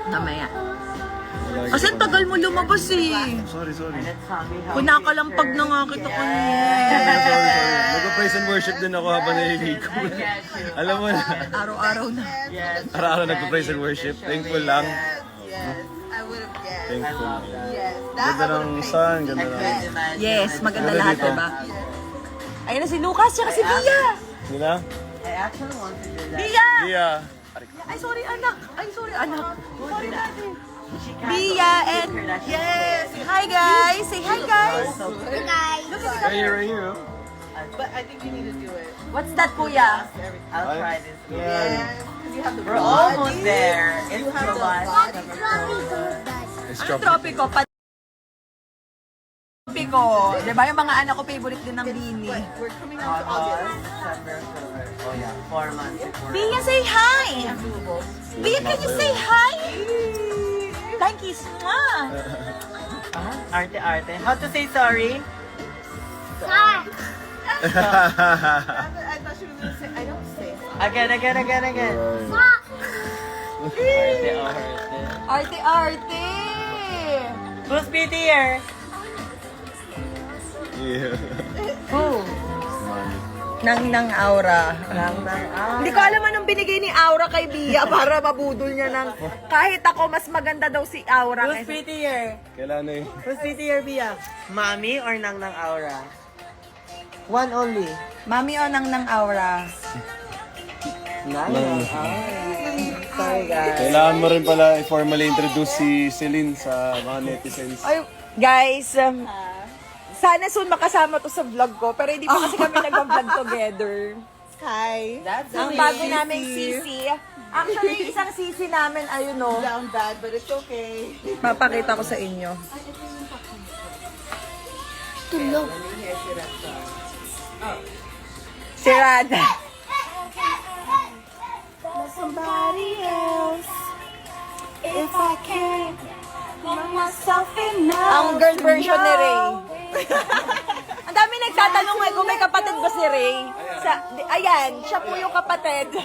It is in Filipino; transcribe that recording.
Mamaya. Kasi tagal mo lumabas eh. Sorry. Kunakalampag na nga kita ko Sorry. Mag-praise and worship din ako habang naliligo. Alam mo na. Araw-araw na. Araw-araw nag-praise and worship. Thankful lang. I would have guessed. Thankful. Yes. Ganda ng sun, ganda ng... Yes, maganda Ganda lahat, dito. diba? Ayun na si Lucas, tsaka si Bia. Hindi na? I actually want to do that. Bia! Bia. Ay, sorry anak. Sorry natin. She can't Bia go and... to her Yes! Hi guys! Say hi guys! Right here. But I think you need to do it. What's that, kuya? I'll try this. Yeah. Because you have the We're almost there. It's You have the the last. It's Ano tropical. tropiko? Tropiko. Diba yung mga anak ko favorite din ng Bini. We're coming out to August. August, September, October. Oh yeah, 4 months before. Bia, say hi! Doable. Bia, can you say hi? Thank you. Arte. How to say sorry? I thought she was going to say, I don't say. Again. Arte. Arte! Who's prettier? Yeah. Who? Nang Aura. Hindi ko alam anong binigay ni Aura kay Bia para mabudol niya ng kahit ako mas maganda daw si Aura. Who's prettier? Kailan eh. Who's prettier, Bia? Mommy or Nang Aura? One only. Mami o Nang Aura? Nang Aura. Sorry guys. Kailangan mo rin pala formally introduce si Celine sa mga netizens. Ay, guys, sana soon makasama to sa vlog ko pero hindi pa kasi kami nag-vlog together. Hi. That's Ang bago naming sisi. Actually, isang sisi namin, ayun o. Down bad, but it's okay. Papakita ko sa inyo. Tulog. Si Rada. Somebody else. If I can't love myself enough. Ang girl version ni Ray. Ang dami nagtatanong kung may kapatid ba si Ray. Ayan, siya po yung kapatid.